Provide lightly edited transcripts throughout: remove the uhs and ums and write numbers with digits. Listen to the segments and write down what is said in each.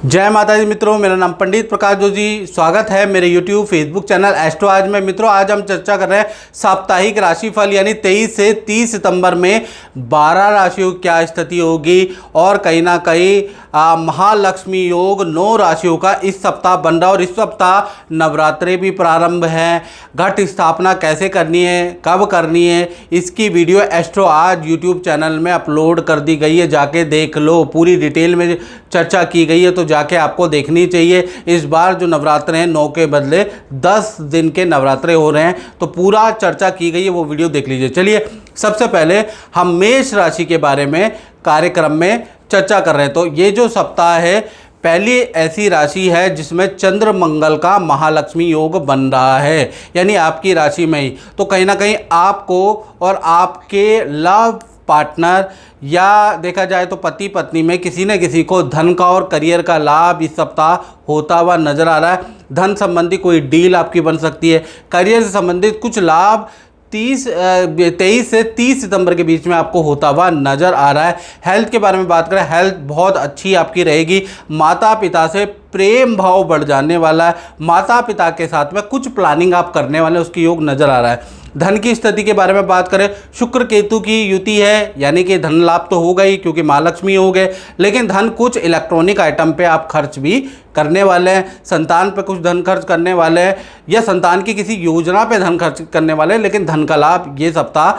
जय माता दी मित्रों, मेरा नाम पंडित प्रकाश जोशी। स्वागत है मेरे YouTube फेसबुक चैनल एस्ट्रो आज में। मित्रों, आज हम चर्चा कर रहे हैं साप्ताहिक राशिफल यानी 23 से 30 सितंबर में 12 राशियों की क्या स्थिति होगी और कहीं ना कहीं महालक्ष्मी योग 9 राशियों का इस सप्ताह बन रहा है। और इस सप्ताह नवरात्रि भी प्रारंभ है। घट स्थापना कैसे करनी है, कब करनी है, इसकी वीडियो एस्ट्रो आज YouTube चैनल में अपलोड कर दी गई है। जाके देख लो, पूरी डिटेल में चर्चा की गई है, तो जाके आपको देखनी चाहिए। इस बार जो नवरात्र हैं 9 के बदले 10 दिन के नवरात्रे हो रहे हैं, तो पूरा चर्चा की गई है, वो वीडियो देख लीजिए। चलिए, सबसे पहले हम मेष राशि के बारे में कार्यक्रम में चर्चा कर रहे हैं। तो ये जो सप्ताह है, पहली ऐसी राशि है जिसमें चंद्र मंगल का महालक्ष्मी योग बन रहा है, यानी आपकी राशि में ही। तो कहीं ना कहीं आपको और आपके लव पार्टनर या देखा जाए तो पति पत्नी में किसी न किसी को धन का और करियर का लाभ इस सप्ताह होता हुआ नजर आ रहा है। धन संबंधी कोई डील आपकी बन सकती है। करियर से संबंधित कुछ लाभ 23 से 30 सितंबर के बीच में आपको होता हुआ नजर आ रहा है। हेल्थ के बारे में बात करें, हेल्थ बहुत अच्छी आपकी रहेगी। माता पिता से प्रेम भाव बढ़ जाने वाला है। माता पिता के साथ में कुछ प्लानिंग आप करने वाले, उसकी योग नजर आ रहा है। धन की स्थिति के बारे में बात करें, शुक्र केतु की युति है, यानी कि धन लाभ तो होगा ही क्योंकि महालक्ष्मी हो गए, लेकिन धन कुछ इलेक्ट्रॉनिक आइटम पे आप खर्च भी करने वाले हैं। संतान पे कुछ धन खर्च करने वाले हैं या संतान की किसी योजना पे धन खर्च करने वाले हैं, लेकिन धन का लाभ ये सप्ताह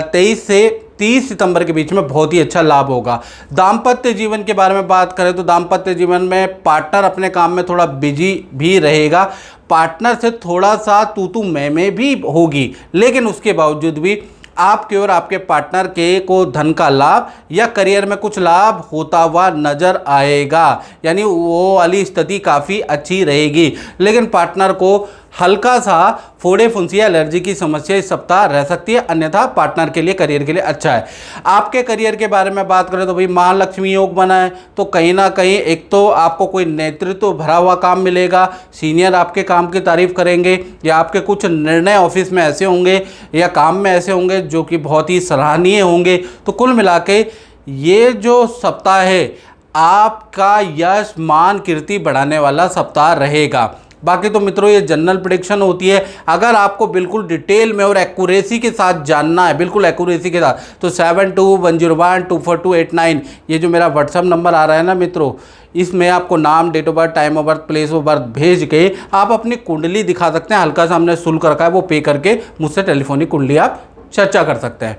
23 से 30 सितंबर के बीच में बहुत ही अच्छा लाभ होगा। दाम्पत्य जीवन के बारे में बात करें तो दाम्पत्य जीवन में पार्टनर अपने काम में थोड़ा बिजी भी रहेगा। पार्टनर से थोड़ा सा तू मैं भी होगी, लेकिन उसके बावजूद भी आपके और आपके पार्टनर के को धन का लाभ या करियर में कुछ लाभ होता हुआ नजर आएगा, यानी वो वाली स्थिति काफ़ी अच्छी रहेगी। लेकिन पार्टनर को हल्का सा फोड़े फुंसी या एलर्जी की समस्या इस सप्ताह रह सकती है, अन्यथा पार्टनर के लिए, करियर के लिए अच्छा है। आपके करियर के बारे में बात करें तो भाई महालक्ष्मी योग बना है, तो कहीं ना कहीं एक तो आपको कोई नेतृत्व भरा हुआ काम मिलेगा। सीनियर आपके काम की तारीफ करेंगे या आपके कुछ निर्णय ऑफिस में ऐसे होंगे या काम में ऐसे होंगे जो कि बहुत ही सराहनीय होंगे। तो कुल मिला के ये जो सप्ताह है आपका यश मान कीर्ति बढ़ाने वाला सप्ताह रहेगा। बाकी तो मित्रों ये जनरल प्रेडिक्शन होती है। अगर आपको बिल्कुल डिटेल में और एक्यूरेसी के साथ जानना है, बिल्कुल एक्यूरेसी के साथ, तो 7210124289 ये जो मेरा व्हाट्सअप नंबर आ रहा है ना मित्रों, इसमें आपको नाम, date of birth, time of birth, place of birth भेज के आप अपनी कुंडली दिखा सकते हैं। हल्का सा हमने शुल्क रखा है, वो पे करके मुझसे टेलीफोनिक कुंडली आप चर्चा कर सकते हैं।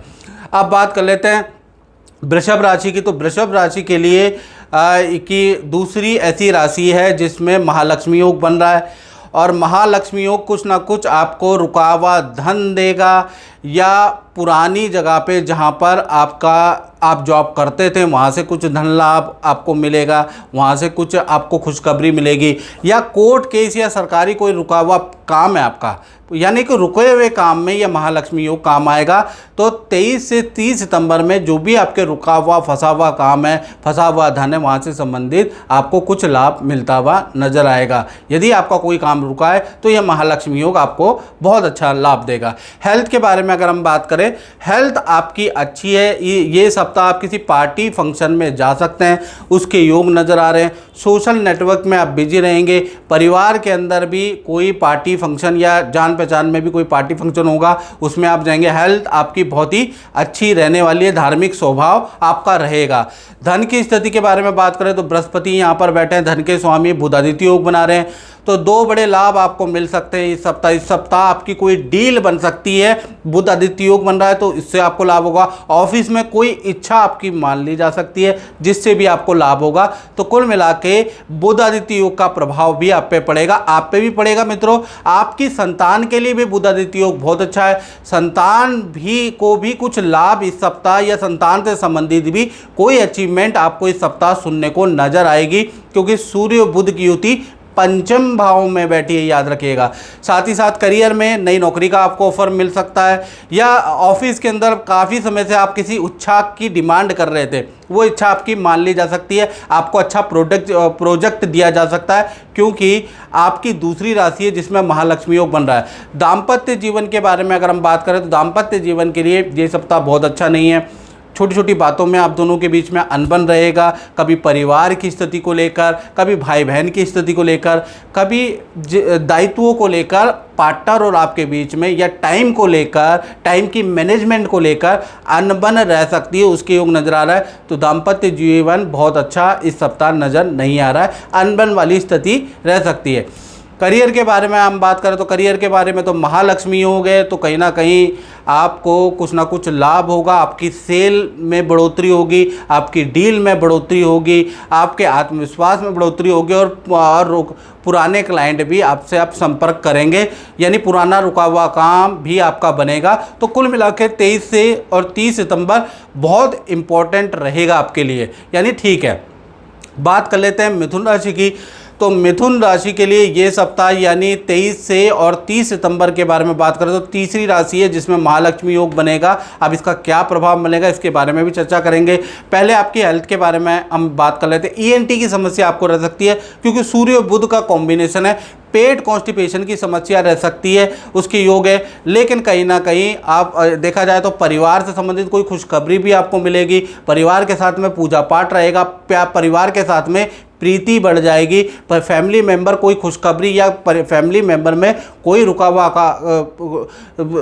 अब बात कर लेते हैं वृषभ राशि की। तो वृषभ राशि के लिए की दूसरी ऐसी राशि है जिसमें महालक्ष्मी योग बन रहा है, और महालक्ष्मी योग कुछ ना कुछ आपको रुका हुआ धन देगा, या पुरानी जगह पे जहाँ पर आप जॉब करते थे वहाँ से कुछ धन लाभ आपको मिलेगा, वहाँ से कुछ आपको खुशखबरी मिलेगी, या कोर्ट केस या सरकारी कोई रुका हुआ काम है आपका, यानी कि रुके हुए काम में यह महालक्ष्मी योग काम आएगा। तो 23 से 30 सितंबर में जो भी आपके रुका हुआ फंसा हुआ काम है, फंसा हुआ धन है, वहाँ से संबंधित आपको कुछ लाभ मिलता हुआ नजर आएगा। यदि आपका कोई काम रुका है तो यह महालक्ष्मी योग आपको बहुत अच्छा लाभ देगा। हेल्थ के बारे में अगर हम बात करें, हेल्थ आपकी अच्छी है। ये सप्ताह आप किसी पार्टी फंक्शन में जा सकते हैं, उसके योग नज़र आ रहे हैं। सोशल नेटवर्क में आप बिजी रहेंगे। परिवार के अंदर भी कोई पार्टी फंक्शन या जान पहचान में भी कोई पार्टी फंक्शन होगा, उसमें आप जाएंगे। हेल्थ आपकी बहुत ही अच्छी रहने वाली है। धार्मिक स्वभाव आपका रहेगा। धन की स्थिति के बारे में बात करें तो बृहस्पति यहाँ पर बैठे हैं, धन के स्वामी, बुधादित्य योग बना रहे हैं, तो 2 बड़े लाभ आपको मिल सकते हैं इस सप्ताह। इस सप्ताह आपकी कोई डील बन सकती है। बुध आदित्य योग बन रहा है तो इससे आपको लाभ होगा। ऑफिस में कोई इच्छा आपकी मान ली जा सकती है जिससे भी आपको लाभ होगा। तो कुल मिला के बुध आदित्य योग का प्रभाव भी आप पे पड़ेगा, आप पे भी पड़ेगा मित्रों। आपकी संतान के लिए भी बुध आदित्य योग बहुत अच्छा है। संतान को भी कुछ लाभ इस सप्ताह, या संतान से संबंधित भी कोई अचीवमेंट आपको इस सप्ताह सुनने को नजर आएगी, क्योंकि सूर्य बुध की युति पंचम भाव में बैठी है, याद रखिएगा। साथ ही साथ करियर में नई नौकरी का आपको ऑफर मिल सकता है, या ऑफिस के अंदर काफ़ी समय से आप किसी इच्छा की डिमांड कर रहे थे, वो इच्छा आपकी मान ली जा सकती है। आपको अच्छा प्रोजेक्ट दिया जा सकता है, क्योंकि आपकी दूसरी राशि है जिसमें महालक्ष्मी योग बन रहा है। दाम्पत्य जीवन के बारे में अगर हम बात करें तो दाम्पत्य जीवन के लिए ये सप्ताह बहुत अच्छा नहीं है। छोटी छोटी बातों में आप दोनों के बीच में अनबन रहेगा, कभी परिवार की स्थिति को लेकर, कभी भाई बहन की स्थिति को लेकर, कभी दायित्वों को लेकर पार्टनर और आपके बीच में, या टाइम को लेकर, टाइम की मैनेजमेंट को लेकर अनबन रह सकती है, उसके योग नज़र आ रहा है। तो दाम्पत्य जीवन बहुत अच्छा इस सप्ताह नज़र नहीं आ रहा है, अनबन वाली स्थिति रह सकती है। करियर के बारे में हम बात करें तो करियर के बारे में तो महालक्ष्मी हो गए, तो कहीं ना कहीं आपको कुछ ना कुछ लाभ होगा, आपकी सेल में बढ़ोतरी होगी, आपकी डील में बढ़ोतरी होगी, आपके आत्मविश्वास में बढ़ोतरी होगी, और पुराने क्लाइंट भी आपसे आप संपर्क करेंगे, यानी पुराना रुका हुआ काम भी आपका बनेगा। तो कुल मिला के 23 से और 30 सितंबर बहुत इम्पोर्टेंट रहेगा आपके लिए, यानी ठीक है। बात कर लेते हैं मिथुन राशि की। तो मिथुन राशि के लिए ये सप्ताह यानी 23 से और 30 सितंबर के बारे में बात करें तो तीसरी राशि है जिसमें महालक्ष्मी योग बनेगा। अब इसका क्या प्रभाव मिलेगा इसके बारे में भी चर्चा करेंगे। पहले आपकी हेल्थ के बारे में हम बात कर लेते हैं। ईएनटी की समस्या आपको रह सकती है, क्योंकि सूर्य और बुध का कॉम्बिनेशन है। पेट कॉन्स्टिपेशन की समस्या रह सकती है, उसकी योग है। लेकिन कहीं ना कहीं आप देखा जाए तो परिवार से संबंधित कोई खुशखबरी भी आपको मिलेगी। परिवार के साथ में पूजा पाठ रहेगा, परिवार के साथ में प्रीति बढ़ जाएगी। पर फैमिली मेंबर कोई खुशखबरी, या फैमिली मेंबर में कोई रुका हुआ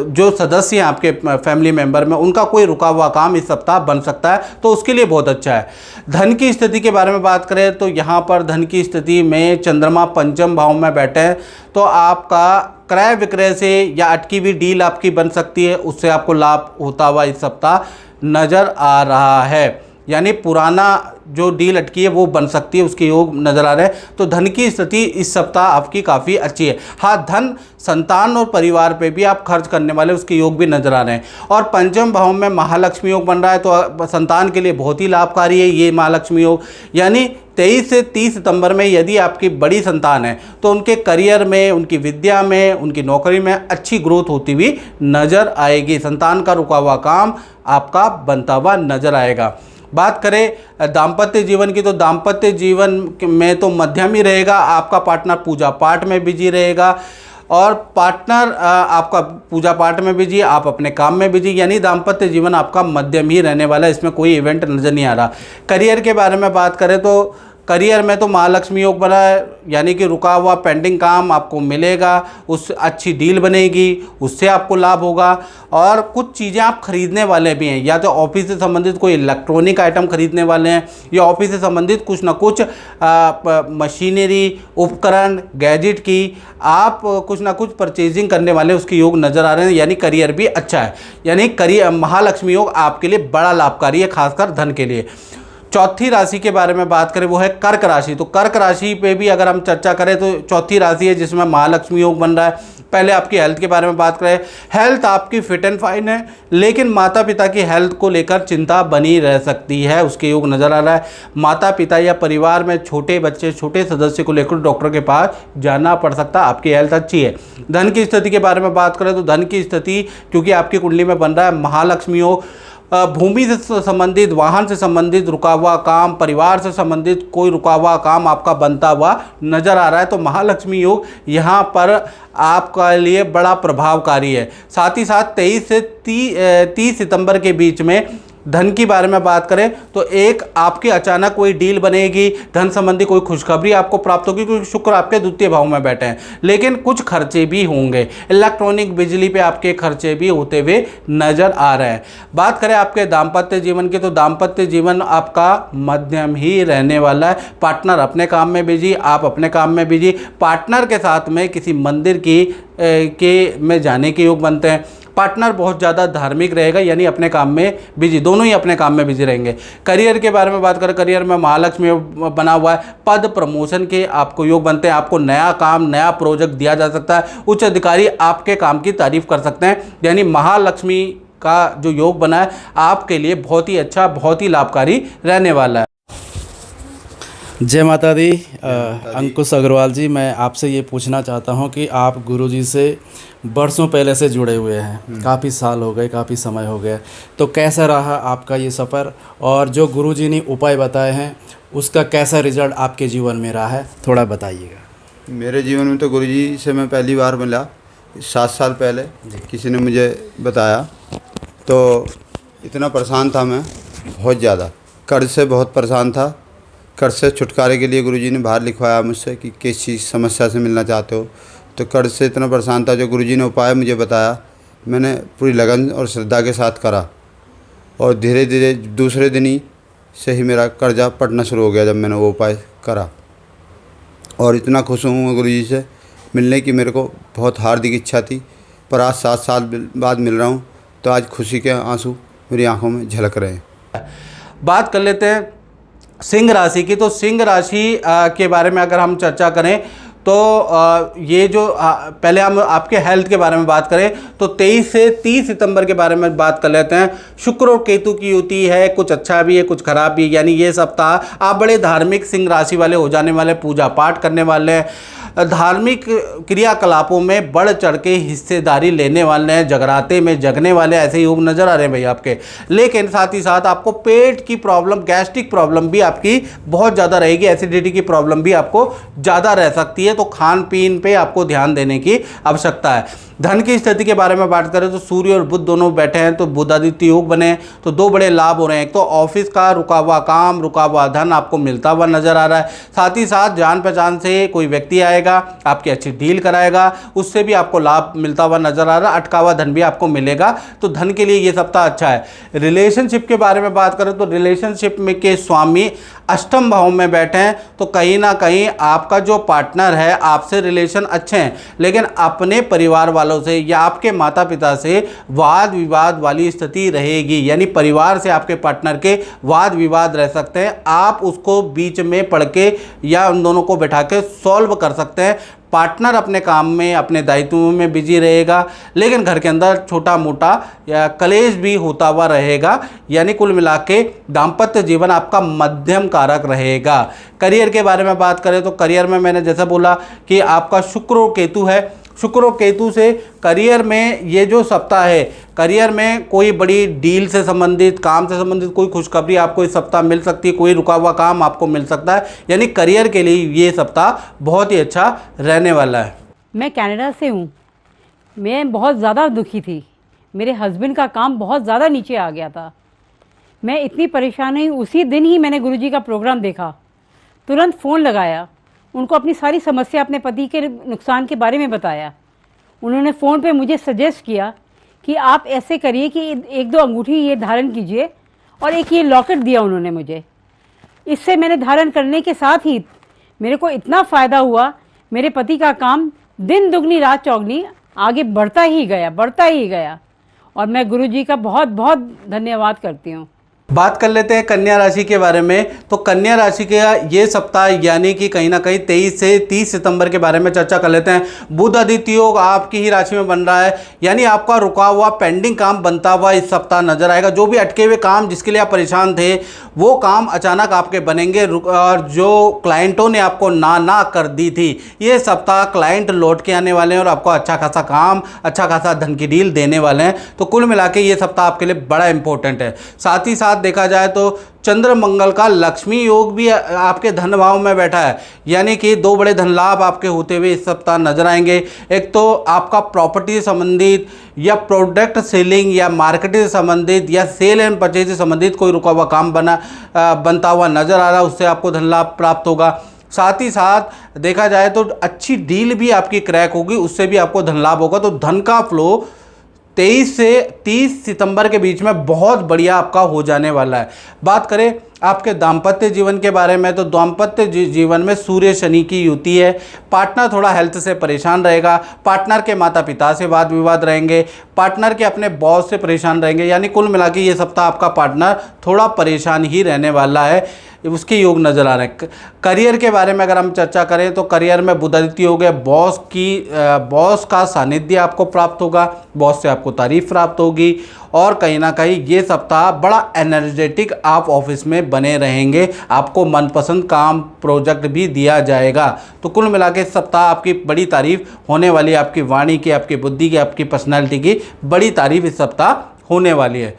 जो सदस्य हैं आपके फैमिली मेंबर में, उनका कोई रुका हुआ काम इस सप्ताह बन सकता है, तो उसके लिए बहुत अच्छा है। धन की स्थिति के बारे में बात करें तो यहाँ पर धन की स्थिति में चंद्रमा पंचम भाव में बैठे हैं, तो आपका क्रय विक्रय से या अटकी हुई डील आपकी बन सकती है, उससे आपको लाभ होता हुआ इस सप्ताह नज़र आ रहा है। यानी पुराना जो डील अटकी है वो बन सकती है, उसके योग नज़र आ रहे हैं। तो धन की स्थिति इस सप्ताह आपकी काफ़ी अच्छी है। हाँ, धन संतान और परिवार पे भी आप खर्च करने वाले उसके योग भी नज़र आ रहे हैं। और पंचम भाव में महालक्ष्मी योग बन रहा है, तो संतान के लिए बहुत ही लाभकारी है ये महालक्ष्मी योग। यानी 23 से 30 सितंबर में यदि आपकी बड़ी संतान है तो उनके करियर में, उनकी विद्या में, उनकी नौकरी में अच्छी ग्रोथ होती हुई नज़र आएगी। संतान का रुका हुआ काम आपका बनता हुआ नज़र आएगा। बात करें दाम्पत्य जीवन की, तो दाम्पत्य जीवन में तो मध्यम ही रहेगा। आपका पार्टनर पूजा पाठ में बिजी रहेगा, और पार्टनर आपका पूजा पाठ में बिजी, आप अपने काम में बिजी, यानी दाम्पत्य जीवन आपका मध्यम ही रहने वाला है। इसमें कोई इवेंट नज़र नहीं आ रहा। करियर के बारे में बात करें तो करियर में तो महालक्ष्मी योग बना है, यानी कि रुका हुआ पेंडिंग काम आपको मिलेगा, उस अच्छी डील बनेगी, उससे आपको लाभ होगा। और कुछ चीज़ें आप खरीदने वाले भी हैं, या तो ऑफिस से संबंधित कोई इलेक्ट्रॉनिक आइटम खरीदने वाले हैं, या ऑफिस से संबंधित कुछ ना कुछ मशीनरी, उपकरण, गैजेट की आप कुछ ना कुछ परचेजिंग करने वाले उसके योग नज़र आ रहे हैं। यानी करियर भी अच्छा है, यानी करियर महालक्ष्मी योग आपके लिए बड़ा लाभकारी है, खासकर धन के लिए। चौथी राशि के बारे में बात करें वो है कर्क राशि। तो कर्क राशि पे भी अगर हम चर्चा करें तो चौथी राशि है जिसमें महालक्ष्मी योग बन रहा है। पहले आपकी हेल्थ के बारे में बात करें, हेल्थ आपकी फिट एंड फाइन है, लेकिन माता पिता की हेल्थ को लेकर चिंता बनी रह सकती है, उसके योग नज़र आ रहा है। माता पिता या परिवार में छोटे बच्चे, छोटे सदस्य को लेकर डॉक्टर के पास जाना पड़ सकता है। आपकी हेल्थ अच्छी है। धन की स्थिति के बारे में बात करें तो धन की स्थिति क्योंकि आपकी कुंडली में बन रहा है महालक्ष्मी योग, भूमि से संबंधित, वाहन से संबंधित रुका हुआ काम, परिवार से संबंधित कोई रुका हुआ काम आपका बनता हुआ नज़र आ रहा है। तो महालक्ष्मी योग यहाँ पर आपके लिए बड़ा प्रभावकारी है। साथ ही साथ 23 से 30 सितंबर के बीच में धन की बारे में बात करें तो एक आपकी अचानक कोई डील बनेगी, धन संबंधी कोई खुशखबरी आपको प्राप्त होगी, क्योंकि शुक्र आपके द्वितीय भाव में बैठे हैं। लेकिन कुछ खर्चे भी होंगे, इलेक्ट्रॉनिक बिजली पे आपके खर्चे भी होते हुए नज़र आ रहे हैं। बात करें आपके दाम्पत्य जीवन की, तो दाम्पत्य जीवन आपका मध्यम ही रहने वाला है। पार्टनर अपने काम में बिजी, आप अपने काम में बिजी। पार्टनर के साथ में किसी मंदिर में जाने के योग बनते हैं। पार्टनर बहुत ज़्यादा धार्मिक रहेगा, यानी अपने काम में बिजी, दोनों ही अपने काम में बिजी रहेंगे। करियर के बारे में बात करें, करियर में महालक्ष्मी बना हुआ है, पद प्रमोशन के आपको योग बनते हैं। आपको नया काम, नया प्रोजेक्ट दिया जा सकता है, उच्च अधिकारी आपके काम की तारीफ कर सकते हैं। यानी महालक्ष्मी का जो योग बना है आपके लिए बहुत ही अच्छा, बहुत ही लाभकारी रहने वाला है। जय माता दी। अंकुश अग्रवाल जी, मैं आपसे ये पूछना चाहता हूँ कि आप गुरुजी से बरसों पहले से जुड़े हुए हैं, काफ़ी साल हो गए, काफ़ी समय हो गया, तो कैसा रहा आपका ये सफ़र, और जो गुरुजी ने उपाय बताए हैं उसका कैसा रिजल्ट आपके जीवन में रहा है, थोड़ा बताइएगा। मेरे जीवन में तो गुरुजी से मैं पहली बार मिला 7 साल पहले, किसी ने मुझे बताया, तो इतना परेशान था मैं बहुत ज़्यादा कर्ज से बहुत परेशान था। कर्ज से छुटकारे के लिए गुरुजी ने बाहर लिखवाया मुझसे कि किस चीज़ समस्या से मिलना चाहते हो। तो कर्ज से इतना परेशान था, जो गुरुजी ने उपाय मुझे बताया मैंने पूरी लगन और श्रद्धा के साथ करा, और धीरे धीरे दूसरे दिन ही से ही मेरा कर्जा पड़ना शुरू हो गया जब मैंने वो उपाय करा। और इतना खुश हूँ गुरुजी से मिलने की, मेरे को बहुत हार्दिक इच्छा थी, पर आज 7 साल बाद मिल रहा हूँ, तो आज खुशी के आंसू मेरी आंखों में झलक रहे हैं। बात कर लेते हैं सिंह राशि की। तो सिंह राशि के बारे में अगर हम चर्चा करें तो ये जो पहले हम आपके हेल्थ के बारे में बात करें तो 23 से 30 सितंबर के बारे में बात कर लेते हैं। शुक्र और केतु की युति है, कुछ अच्छा भी है कुछ खराब भी है, यानी ये सप्ताह आप बड़े धार्मिक सिंह राशि वाले हो जाने वाले, पूजा पाठ करने वाले, धार्मिक क्रियाकलापों में बढ़ चढ़ के हिस्सेदारी लेने वाले हैं, जगराते में जगने वाले ऐसे योग नज़र आ रहे हैं भाई आपके। लेकिन साथ ही साथ आपको पेट की प्रॉब्लम, गैस्ट्रिक प्रॉब्लम भी आपकी बहुत ज़्यादा रहेगी, एसिडिटी की प्रॉब्लम भी आपको ज़्यादा रह सकती है, तो खान पीन पे आपको ध्यान देने की आवश्यकता है। धन की स्थिति के बारे में बात करें तो सूर्य और बुध दोनों बैठे हैं, तो बुधादित्य योग बने, तो 2 बड़े लाभ हो रहे हैं। एक तो ऑफिस का रुका हुआ काम, रुका हुआ धन आपको मिलता हुआ नजर आ रहा है। साथ ही साथ जान पहचान से कोई व्यक्ति आएगा, आपकी अच्छी डील कराएगा, उससे भी आपको लाभ मिलता हुआ नजर आ रहा है। अटका हुआ धन भी आपको मिलेगा, तो धन के लिए ये सप्ताह अच्छा है। रिलेशनशिप के बारे में बात करें तो रिलेशनशिप में के स्वामी अष्टम भाव में बैठे हैं, तो कहीं ना कहीं आपका जो पार्टनर है आपसे रिलेशन अच्छे हैं, लेकिन अपने परिवार वालों से या आपके माता पिता से वाद विवाद वाली स्थिति रहेगी, यानी परिवार से आपके पार्टनर के वाद विवाद रह सकते हैं। आप उसको बीच में पढ़ के या उन दोनों को बैठा के सॉल्व कर सकते हैं। पार्टनर अपने काम में, अपने दायित्वों में बिजी रहेगा, लेकिन घर के अंदर छोटा मोटा या कलेश भी होता हुआ रहेगा, यानी कुल मिला के दाम्पत्य जीवन आपका मध्यम कारक रहेगा। करियर के बारे में बात करें तो करियर में मैंने जैसा बोला कि आपका शुक्र और केतु है, शुक्र और केतु से करियर में ये जो सप्ताह है, करियर में कोई बड़ी डील से संबंधित, काम से संबंधित कोई खुशखबरी आपको इस सप्ताह मिल सकती है, कोई रुका हुआ काम आपको मिल सकता है, यानी करियर के लिए ये सप्ताह बहुत ही अच्छा रहने वाला है। मैं कनाडा से हूँ। मैं बहुत ज़्यादा दुखी थी, मेरे हस्बैंड का काम बहुत ज़्यादा नीचे आ गया था। मैं इतनी परेशान हुई, उसी दिन ही मैंने गुरुजी का प्रोग्राम देखा, तुरंत फ़ोन लगाया, उनको अपनी सारी समस्या, अपने पति के नुकसान के बारे में बताया। उन्होंने फ़ोन पे मुझे सजेस्ट किया कि आप ऐसे करिए कि 1-2 अंगूठी ये धारण कीजिए, और एक ये लॉकेट दिया उन्होंने मुझे। इससे मैंने धारण करने के साथ ही मेरे को इतना फ़ायदा हुआ, मेरे पति का काम दिन दुगनी रात चौगनी आगे बढ़ता ही गया, और मैं गुरुजी का बहुत बहुत धन्यवाद करती हूँ। बात कर लेते हैं कन्या राशि के बारे में। तो कन्या राशि के ये सप्ताह यानी कि कहीं ना कहीं 23 से 30 सितंबर के बारे में चर्चा कर लेते हैं। बुध आदित्य योग आपकी ही राशि में बन रहा है, यानी आपका रुका हुआ पेंडिंग काम बनता हुआ इस सप्ताह नजर आएगा। जो भी अटके हुए काम जिसके लिए आप परेशान थे वो काम अचानक आपके बनेंगे, और जो क्लाइंटों ने आपको ना कर दी थी, ये सप्ताह क्लाइंट लौट के आने वाले हैं और आपको अच्छा खासा काम, अच्छा खासा धन की डील देने वाले हैं। तो कुल मिला के ये सप्ताह आपके लिए बड़ा इंपॉर्टेंट है। साथ ही साथ देखा जाए तो चंद्र मंगल का लक्ष्मी योग भी आपके धन भाव में बैठा है, यानी कि 2 बड़े धन लाभ आपके होते हुए इस सप्ताह नजर आएंगे। एक तो आपका प्रॉपर्टी से संबंधित या प्रोडक्ट सेलिंग या मार्केटिंग से संबंधित या सेल एंड परचेज से संबंधित कोई रुका हुआ काम बनता हुआ नजर आ रहा है, उससे आपको धन लाभ प्राप्त होगा। साथ ही साथ देखा जाए तो अच्छी डील भी आपकी क्रैक होगी, उससे भी आपको धन लाभ होगा। तो धन का फ्लो 23 से 30 सितंबर के बीच में बहुत बढ़िया आपका हो जाने वाला है। बात करें आपके दाम्पत्य जीवन के बारे में, तो दाम्पत्य जीवन में सूर्य शनि की युति है। पार्टनर थोड़ा हेल्थ से परेशान रहेगा, पार्टनर के माता पिता से वाद विवाद रहेंगे, पार्टनर के अपने बॉस से परेशान रहेंगे, यानी कुल मिला के ये सप्ताह आपका पार्टनर थोड़ा परेशान ही रहने वाला है, उसके योग नज़र आ रहे हैं। करियर के बारे में अगर हम चर्चा करें तो करियर में बुध आदित्य योग है, बॉस का सानिध्य आपको प्राप्त होगा, बॉस से आपको तारीफ प्राप्त होगी, और कहीं ना कहीं ये सप्ताह बड़ा एनर्जेटिक आप ऑफिस में बने रहेंगे, आपको मनपसंद काम प्रोजेक्ट भी दिया जाएगा। तो कुल मिला के इस सप्ताह आपकी बड़ी तारीफ होने वाली है, आपकी वाणी की, आपकी बुद्धि की, आपकी पर्सनैलिटी की बड़ी तारीफ इस सप्ताह होने वाली है।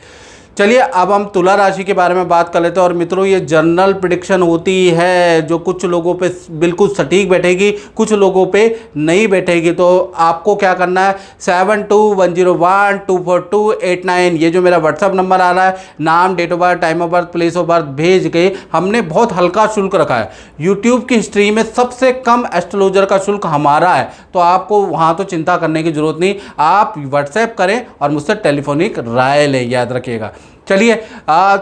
चलिए अब हम तुला राशि के बारे में बात कर लेते हैं। और मित्रों, ये जनरल प्रिडिक्शन होती है जो कुछ लोगों पे बिल्कुल सटीक बैठेगी, कुछ लोगों पे नहीं बैठेगी। तो आपको क्या करना है, 7210124289 ये जो मेरा व्हाट्सअप नंबर आ रहा है, नाम, date of birth, time of birth, place of birth भेज के, हमने बहुत हल्का शुल्क रखा है। यूट्यूब की हिस्ट्री में सबसे कम एस्ट्रोलॉजर का शुल्क हमारा है, तो आपको वहाँ तो चिंता करने की जरूरत नहीं। आप व्हाट्सएप करें और मुझसे टेलीफोनिक राय लें, याद रखिएगा। चलिए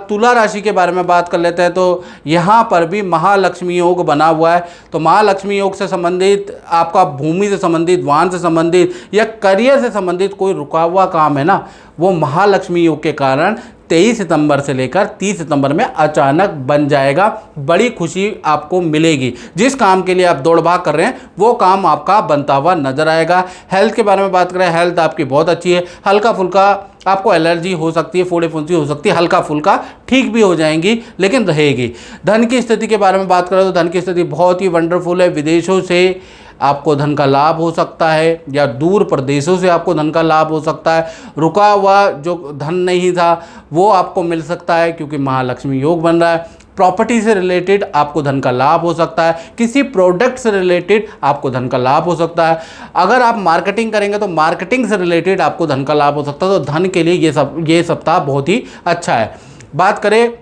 तुला राशि के बारे में बात कर लेते हैं। तो यहाँ पर भी महालक्ष्मी योग बना हुआ है। तो महालक्ष्मी योग से संबंधित, आपका भूमि से संबंधित, वाहन से संबंधित या करियर से संबंधित कोई रुका हुआ काम है ना, वो महालक्ष्मी योग के कारण 23 सितंबर से लेकर 30 सितंबर में अचानक बन जाएगा। बड़ी खुशी आपको मिलेगी। जिस काम के लिए आप दौड़ भाग कर रहे हैं वो काम आपका बनता हुआ नजर आएगा। हेल्थ के बारे में बात करें, हेल्थ आपकी बहुत अच्छी है। हल्का फुल्का आपको एलर्जी हो सकती है, फोड़े फुंसी हो सकती है, हल्का फुल्का ठीक भी हो जाएंगी, लेकिन रहेगी। धन की स्थिति के बारे में बात करें तो धन की स्थिति बहुत ही वंडरफुल है। विदेशों से आपको धन का लाभ हो सकता है या दूर प्रदेशों से आपको धन का लाभ हो सकता है। रुका हुआ जो धन नहीं था वो आपको मिल सकता है क्योंकि महालक्ष्मी योग बन रहा है। प्रॉपर्टी से रिलेटेड आपको धन का लाभ हो सकता है। किसी प्रोडक्ट से रिलेटेड आपको धन का लाभ हो सकता है। अगर आप मार्केटिंग करेंगे तो मार्केटिंग से रिलेटेड आपको धन का लाभ हो सकता है। तो धन के लिए ये सप्ताह बहुत ही अच्छा है। बात करें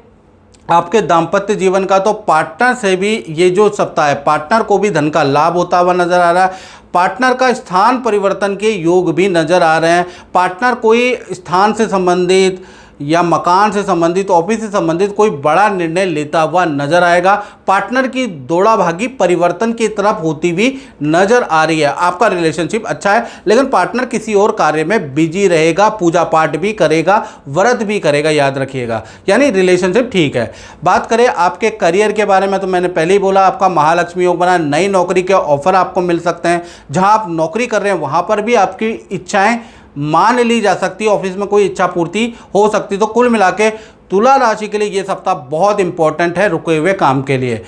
आपके दाम्पत्य जीवन का, तो पार्टनर से भी ये जो सप्ताह है, पार्टनर को भी धन का लाभ होता हुआ नजर आ रहा है। पार्टनर का स्थान परिवर्तन के योग भी नजर आ रहे हैं। पार्टनर कोई स्थान से संबंधित या मकान से संबंधित, ऑफिस से संबंधित कोई बड़ा निर्णय लेता हुआ नजर आएगा। पार्टनर की दौड़ा भागी परिवर्तन की तरफ होती हुई नजर आ रही है। आपका रिलेशनशिप अच्छा है, लेकिन पार्टनर किसी और कार्य में बिजी रहेगा, पूजा पाठ भी करेगा, व्रत भी करेगा, याद रखिएगा। यानी रिलेशनशिप ठीक है। बात करें आपके करियर के बारे में, तो मैंने पहले ही बोला आपका महालक्ष्मी योग बना। नई नौकरी के ऑफर आपको मिल सकते हैं। जहां आप नौकरी कर रहे हैं वहां पर भी आपकी इच्छाएं मान ली जा सकती है, ऑफिस में कोई इच्छा पूर्ति हो सकती है। तो कुल मिला के तुला राशि के लिए ये सप्ताह बहुत इंपॉर्टेंट है रुके हुए काम के लिए।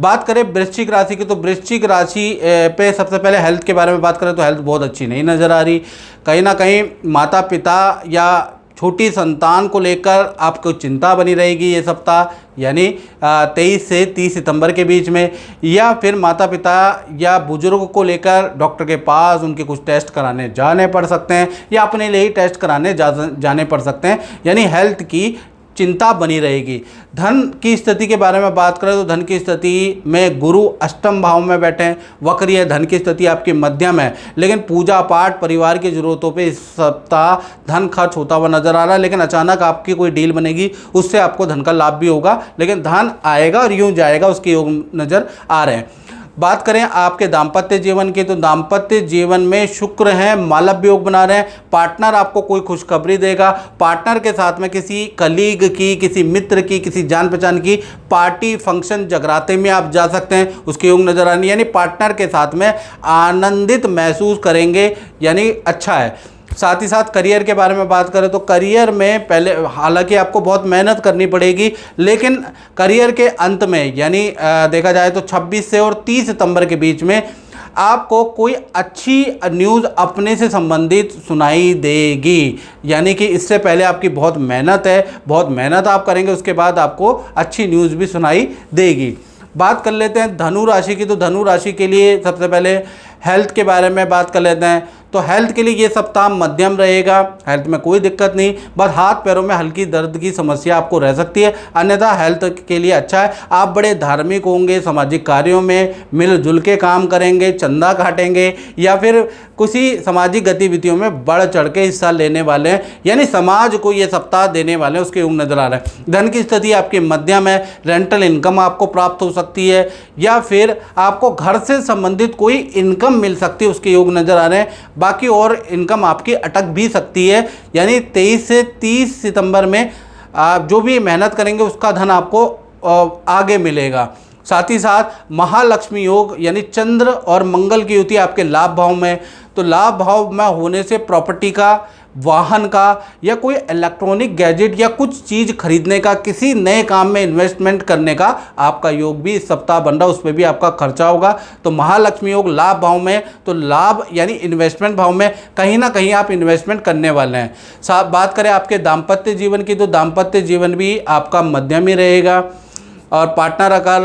बात करें वृश्चिक राशि की, तो वृश्चिक राशि पे सबसे पहले हेल्थ के बारे में बात करें तो हेल्थ बहुत अच्छी नहीं नज़र आ रही। कहीं ना कहीं माता पिता या छोटी संतान को लेकर आपको चिंता बनी रहेगी ये सप्ताह, यानी 23 से 30 सितंबर के बीच में। या फिर माता पिता या बुजुर्ग को लेकर डॉक्टर के पास उनके कुछ टेस्ट कराने जाने पड़ सकते हैं या अपने लिए ही टेस्ट कराने जाने पड़ सकते हैं, यानी हेल्थ की चिंता बनी रहेगी। धन की स्थिति के बारे में बात करें तो धन की स्थिति में गुरु अष्टम भाव में बैठे हैं, वक्री है। धन की स्थिति आपकी मध्यम है, लेकिन पूजा पाठ, परिवार की ज़रूरतों पे इस सप्ताह धन खर्च होता हुआ नजर आ रहा है। लेकिन अचानक आपकी कोई डील बनेगी, उससे आपको धन का लाभ भी होगा, लेकिन धन आएगा और यूँ जाएगा, उसके योग नज़र आ रहे हैं। बात करें आपके दाम्पत्य जीवन की, तो दाम्पत्य जीवन में शुक्र हैं, मालव्य योग बना रहे हैं। पार्टनर आपको कोई खुशखबरी देगा। पार्टनर के साथ में किसी कलीग की, किसी मित्र की, किसी जान पहचान की पार्टी, फंक्शन, जगराते में आप जा सकते हैं, उसके योग नजर आने, यानी पार्टनर के साथ में आनंदित महसूस करेंगे, यानी अच्छा है। साथ ही साथ करियर के बारे में बात करें तो करियर में पहले हालांकि आपको बहुत मेहनत करनी पड़ेगी, लेकिन करियर के अंत में, यानी देखा जाए तो 26 से और 30 सितंबर के बीच में आपको कोई अच्छी न्यूज़ अपने से संबंधित सुनाई देगी। यानी कि इससे पहले आपकी बहुत मेहनत है, बहुत मेहनत आप करेंगे, उसके बाद आपको अच्छी न्यूज़ भी सुनाई देगी। बात कर लेते हैं धनु राशि की, तो धनु राशि के लिए सबसे पहले हेल्थ के बारे में बात कर लेते हैं। तो हेल्थ के लिए ये सप्ताह मध्यम रहेगा, हेल्थ में कोई दिक्कत नहीं, बस हाथ पैरों में हल्की दर्द की समस्या आपको रह सकती है, अन्यथा हेल्थ के लिए अच्छा है। आप बड़े धार्मिक होंगे, सामाजिक कार्यों में मिलजुल के काम करेंगे, चंदा काटेंगे या फिर किसी सामाजिक गतिविधियों में बढ़ चढ़ के हिस्सा लेने वाले हैं, यानी समाज को ये सप्ताह देने वाले हैं, उसके योग नजर आ रहा है। धन की स्थिति आपकी मध्यम है, रेंटल इनकम आपको प्राप्त हो सकती है या फिर आपको घर से संबंधित कोई इनकम मिल सकती है, उसके योग नजर आ रहे हैं। बाकी और इनकम आपकी अटक भी सकती है, यानी 23 से 30 सितंबर में आप जो भी मेहनत करेंगे उसका धन आपको आगे मिलेगा। साथ ही साथ महालक्ष्मी योग यानी चंद्र और मंगल की युति आपके लाभ भाव में, तो लाभ भाव में होने से प्रॉपर्टी का, वाहन का या कोई इलेक्ट्रॉनिक गैजेट या कुछ चीज़ खरीदने का, किसी नए काम में इन्वेस्टमेंट करने का आपका योग भी इस सप्ताह बन रहा है, उस पर भी आपका खर्चा होगा। तो महालक्ष्मी योग लाभ भाव में, तो लाभ यानी इन्वेस्टमेंट भाव में कहीं ना कहीं आप इन्वेस्टमेंट करने वाले हैं। बात करें आपके दाम्पत्य जीवन की, तो दाम्पत्य जीवन भी आपका मध्यम ही रहेगा। और पार्टनर अगर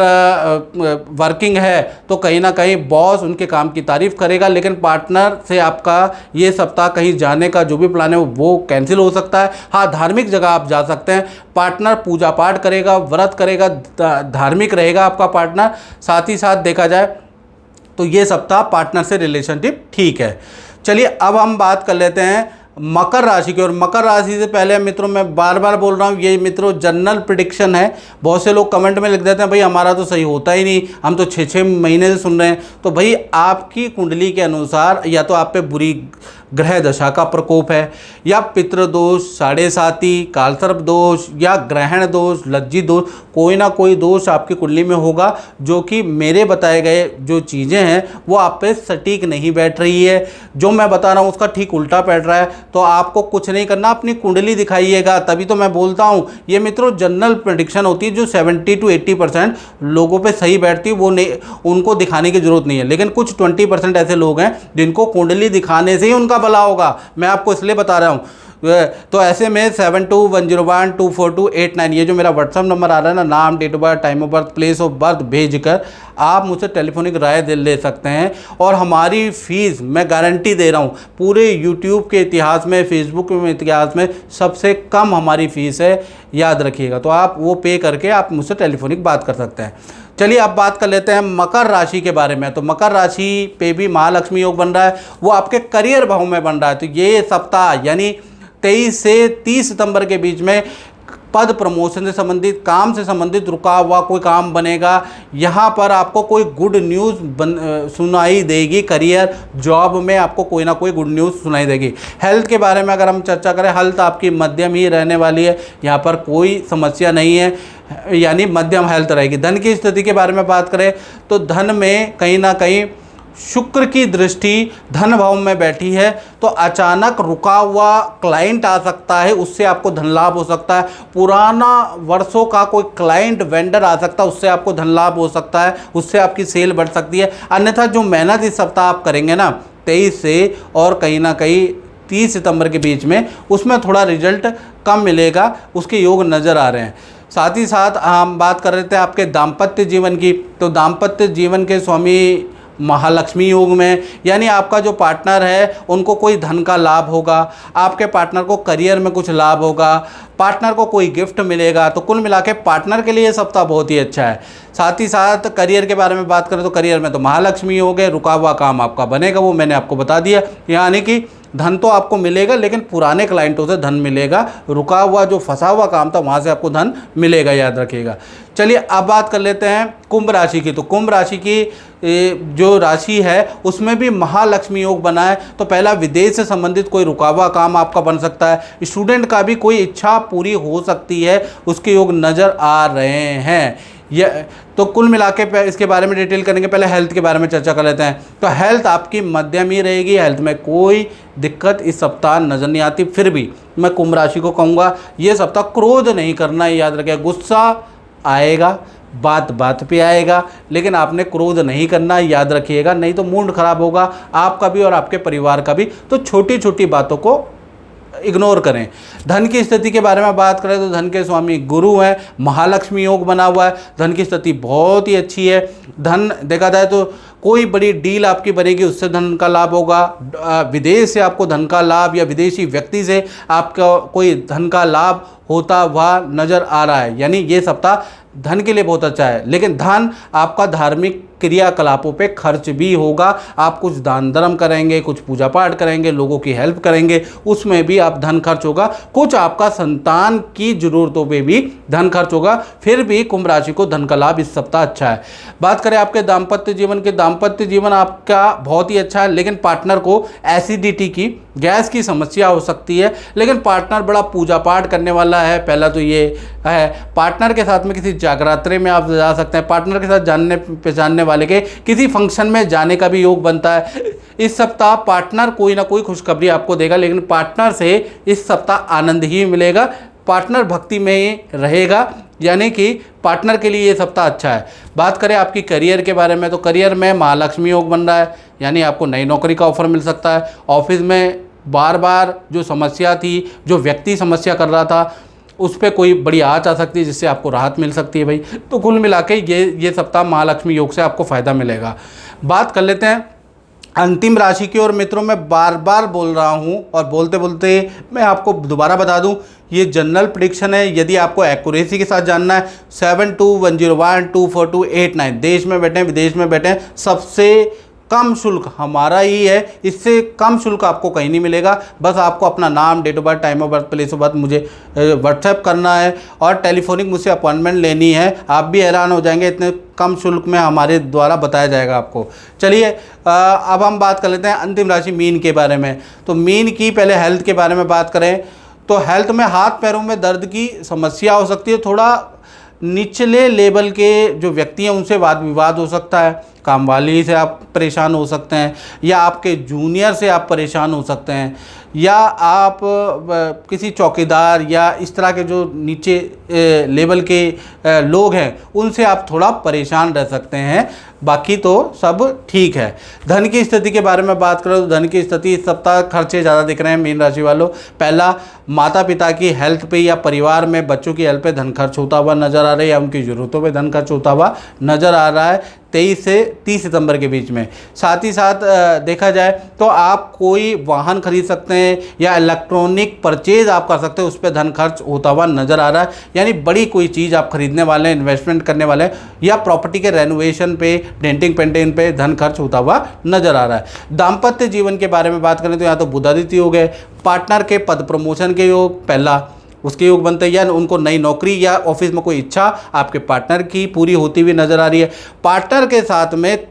वर्किंग है तो कहीं ना कहीं बॉस उनके काम की तारीफ़ करेगा, लेकिन पार्टनर से आपका ये सप्ताह कहीं जाने का जो भी प्लान है वो कैंसिल हो सकता है। हाँ, धार्मिक जगह आप जा सकते हैं, पार्टनर पूजा पाठ करेगा, व्रत करेगा, धार्मिक रहेगा आपका पार्टनर। साथ ही साथ देखा जाए तो ये सप्ताह पार्टनर से रिलेशनशिप ठीक है। चलिए अब हम बात कर लेते हैं मकर राशि की। और मकर राशि से पहले मित्रों मैं बार बार बोल रहा हूँ, ये मित्रों जनरल प्रिडिक्शन है। बहुत से लोग कमेंट में लिख देते हैं भाई हमारा तो सही होता ही नहीं, हम तो 6-6 महीने से सुन रहे हैं। तो भाई आपकी कुंडली के अनुसार या तो आप पे बुरी ग्रह दशा का प्रकोप है, या पितृदोष, साढ़े साती, कालसर्प दोष, या ग्रहण दोष, लज्जित दोष, कोई ना कोई दोष आपकी कुंडली में होगा जो कि मेरे बताए गए जो चीज़ें हैं वो आप पे सटीक नहीं बैठ रही है। जो मैं बता रहा हूँ उसका ठीक उल्टा बैठ रहा है। तो आपको कुछ नहीं करना, अपनी कुंडली दिखाइएगा। तभी तो मैं बोलता हूँ ये मित्रों जनरल प्रेडिक्शन होती है जो 70 to 80% लोगों पे सही बैठती है, वो नहीं, उनको दिखाने की जरूरत नहीं है। लेकिन कुछ 20% ऐसे लोग हैं जिनको कुंडली दिखाने से ही उनका भला होगा, मैं आपको इसलिए बता रहा हूँ। तो ऐसे में 7210124289 ये जो मेरा व्हाट्सअप नंबर आ रहा है ना, नाम, date of birth, time of birth, place of birth भेजकर आप मुझसे टेलीफोनिक राय ले सकते हैं। और हमारी फ़ीस मैं गारंटी दे रहा हूँ पूरे यूट्यूब के इतिहास में, फेसबुक में इतिहास में सबसे कम हमारी फ़ीस है, याद रखिएगा। तो आप वो पे करके आप मुझसे टेलीफोनिक बात कर सकते हैं। चलिए अब बात कर लेते हैं मकर राशि के बारे में। तो मकर राशि पे भी महालक्ष्मी योग बन रहा है, वो आपके करियर भाव में बन रहा है। तो ये सप्ताह यानी 23 से 30 सितंबर के बीच में पद प्रमोशन से संबंधित, काम से संबंधित रुका हुआ कोई काम बनेगा। यहाँ पर आपको कोई गुड न्यूज़ सुनाई देगी। करियर, जॉब में आपको कोई ना कोई गुड न्यूज़ सुनाई देगी। हेल्थ के बारे में अगर हम चर्चा करें, हेल्थ आपकी मध्यम ही रहने वाली है, यहाँ पर कोई समस्या नहीं है, यानी मध्यम हेल्थ रहेगी। धन की स्थिति के बारे में बात करें तो धन में कहीं ना कहीं शुक्र की दृष्टि धन भाव में बैठी है, तो अचानक रुका हुआ क्लाइंट आ सकता है, उससे आपको धन लाभ हो सकता है। पुराना वर्षों का कोई क्लाइंट, वेंडर आ सकता है, उससे आपको धन लाभ हो सकता है, उससे आपकी सेल बढ़ सकती है। अन्यथा जो मेहनत इस सप्ताह आप करेंगे ना 23 से और कहीं ना कहीं 30 सितंबर के बीच में, उसमें थोड़ा रिजल्ट कम मिलेगा, उसके योग नज़र आ रहे हैं। साथ ही साथ हम बात कर रहे थे आपके दाम्पत्य जीवन की। तो दाम्पत्य जीवन के स्वामी महालक्ष्मी योग में, यानी आपका जो पार्टनर है उनको कोई धन का लाभ होगा, आपके पार्टनर को करियर में कुछ लाभ होगा, पार्टनर को कोई गिफ्ट मिलेगा। तो कुल मिला के पार्टनर के लिए ये सप्ताह बहुत ही अच्छा है। साथ ही साथ करियर के बारे में बात करें तो करियर में तो महालक्ष्मी योग है, रुका हुआ काम आपका बनेगा, वो मैंने आपको बता दिया। यानी कि धन तो आपको मिलेगा लेकिन पुराने क्लाइंटों से धन मिलेगा, रुका हुआ जो फंसा हुआ काम था वहाँ से आपको धन मिलेगा, याद रखिएगा। चलिए अब बात कर लेते हैं कुंभ राशि की। तो कुंभ राशि की जो राशि है उसमें भी महालक्ष्मी योग बना है। तो पहला, विदेश से संबंधित कोई रुका हुआ काम आपका बन सकता है। स्टूडेंट का भी कोई इच्छा पूरी हो सकती है, उसके योग नज़र आ रहे हैं। यह तो कुल मिला के इसके बारे में डिटेल करेंगे। पहले हेल्थ के बारे में चर्चा कर लेते हैं। तो हेल्थ आपकी मध्यम ही रहेगी, हेल्थ में कोई दिक्कत इस सप्ताह नज़र नहीं आती। फिर भी मैं कुंभ राशि को कहूँगा ये सप्ताह क्रोध नहीं करना है, याद रखिएगा। गुस्सा आएगा, बात बात पे आएगा, लेकिन आपने क्रोध नहीं करना, याद रखिएगा, नहीं तो मूड खराब होगा आपका भी और आपके परिवार का भी। तो छोटी छोटी बातों को इग्नोर करें। धन की स्थिति के बारे में बात करें तो धन के स्वामी गुरु हैं, महालक्ष्मी योग बना हुआ है, धन की स्थिति बहुत ही अच्छी है। धन देखा जाए तो कोई बड़ी डील आपकी बनेगी, उससे धन का लाभ होगा। विदेश से आपको धन का लाभ या विदेशी व्यक्ति से आपका कोई धन का लाभ होता हुआ नज़र आ रहा है, यानी ये सप्ताह धन के लिए बहुत अच्छा है। लेकिन धन आपका धार्मिक क्रियाकलापों पे खर्च भी होगा। आप कुछ दान धर्म करेंगे, कुछ पूजा पाठ करेंगे, लोगों की हेल्प करेंगे, उसमें भी आप धन खर्च होगा। कुछ आपका संतान की ज़रूरतों पे भी धन खर्च होगा। फिर भी कुंभ राशि को धन का लाभ इस सप्ताह अच्छा है। बात करें आपके दाम्पत्य जीवन के, दाम्पत्य जीवन आपका बहुत ही अच्छा है, लेकिन पार्टनर को एसिडिटी की, गैस की समस्या हो सकती है। लेकिन पार्टनर बड़ा पूजा पाठ करने वाला है, पहला तो ये है। पार्टनर के साथ में किसी जागरात्रि में आप जा सकते हैं। पार्टनर के साथ जानने पहचानने वाले के किसी फंक्शन में जाने का भी योग बनता है। इस सप्ताह पार्टनर कोई ना कोई खुशखबरी आपको देगा, लेकिन पार्टनर से इस सप्ताह आनंद ही मिलेगा। पार्टनर भक्ति में रहेगा, यानी कि पार्टनर के लिए ये सप्ताह अच्छा है। बात करें आपकी करियर के बारे में, तो करियर में महालक्ष्मी योग बन रहा है, यानी आपको नई नौकरी का ऑफर मिल सकता है। ऑफिस में बार बार जो समस्या थी, जो व्यक्ति समस्या कर रहा था, उस पर कोई बड़ी आँच आ सकती है, जिससे आपको राहत मिल सकती है भाई। तो कुल मिला के ये सप्ताह महालक्ष्मी योग से आपको फ़ायदा मिलेगा। बात कर लेते हैं अंतिम राशि की। और मित्रों, मैं बार बार बोल रहा हूं और बोलते बोलते मैं आपको दोबारा बता दूं, ये जनरल प्रेडिक्शन है। यदि आपको एक्यूरेसी के साथ जानना है, 7210124289, देश में बैठे विदेश में बैठे, सबसे कम शुल्क हमारा ही है। इससे कम शुल्क आपको कहीं नहीं मिलेगा। बस आपको अपना नाम, date of birth, time of birth, place of birth मुझे व्हाट्सएप करना है और टेलीफोनिक मुझसे अपॉइंटमेंट लेनी है। आप भी हैरान हो जाएंगे, इतने कम शुल्क में हमारे द्वारा बताया जाएगा आपको। चलिए अब हम बात कर लेते हैं अंतिम राशि मीन के बारे में। तो मीन की पहले हेल्थ के बारे में बात करें तो हेल्थ में हाथ पैरों में दर्द की समस्या हो सकती है। थोड़ा निचले लेवल के जो व्यक्ति हैं उनसे वाद विवाद हो सकता है। कामवाली से आप परेशान हो सकते हैं, या आपके जूनियर से आप परेशान हो सकते हैं, या आप किसी चौकीदार या इस तरह के जो नीचे लेवल के लोग हैं उनसे आप थोड़ा परेशान रह सकते हैं। बाकी तो सब ठीक है। धन की स्थिति के बारे में बात करें तो धन की स्थिति इस सप्ताह खर्चे ज़्यादा दिख रहे हैं मीन राशि वालों। पहला, माता पिता की हेल्थ पे या परिवार में बच्चों की हेल्थ पे धन खर्च होता हुआ नज़र आ रहा है, या उनकी ज़रूरतों पे धन खर्च होता हुआ नज़र आ रहा है 23 से 30 सितंबर के बीच में। साथ ही साथ देखा जाए तो आप कोई वाहन खरीद सकते हैं या इलेक्ट्रॉनिक परचेज आप कर सकते हैं, उस पर धन खर्च होता हुआ नज़र आ रहा है। यानी बड़ी कोई चीज़ आप खरीदने वाले हैं, इन्वेस्टमेंट करने वाले हैं, या प्रॉपर्टी के रेनोवेशन पे, डेंटिंग पेंटिंग पे धन खर्च होता हुआ नज़र आ रहा है। दाम्पत्य जीवन के बारे में बात करें तो यहाँ तो बुधादित्य योग है। पार्टनर के पद प्रमोशन के योग, पहला उसके योग बनते हैं, या उनको नई नौकरी या ऑफिस में कोई इच्छा आपके पार्टनर की पूरी होती हुई नजर आ रही है। पार्टनर के साथ में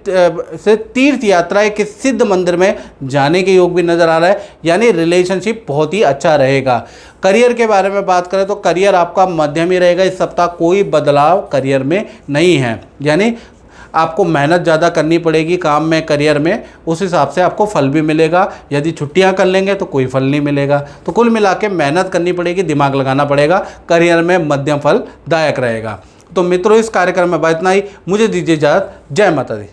से तीर्थ यात्रा एक सिद्ध मंदिर में जाने के योग भी नजर आ रहा है, यानी रिलेशनशिप बहुत ही अच्छा रहेगा। करियर के बारे में बात करें तो करियर आपका मध्यम ही रहेगा। इस सप्ताह कोई बदलाव करियर में नहीं है, यानी आपको मेहनत ज़्यादा करनी पड़ेगी काम में, करियर में, उस हिसाब से आपको फल भी मिलेगा। यदि छुट्टियां कर लेंगे तो कोई फल नहीं मिलेगा। तो कुल मिला के मेहनत करनी पड़ेगी, दिमाग लगाना पड़ेगा, करियर में मध्यम फलदायक रहेगा। तो मित्रों, इस कार्यक्रम में इतना ही। मुझे दीजिए इजाज़त। जय माता दी।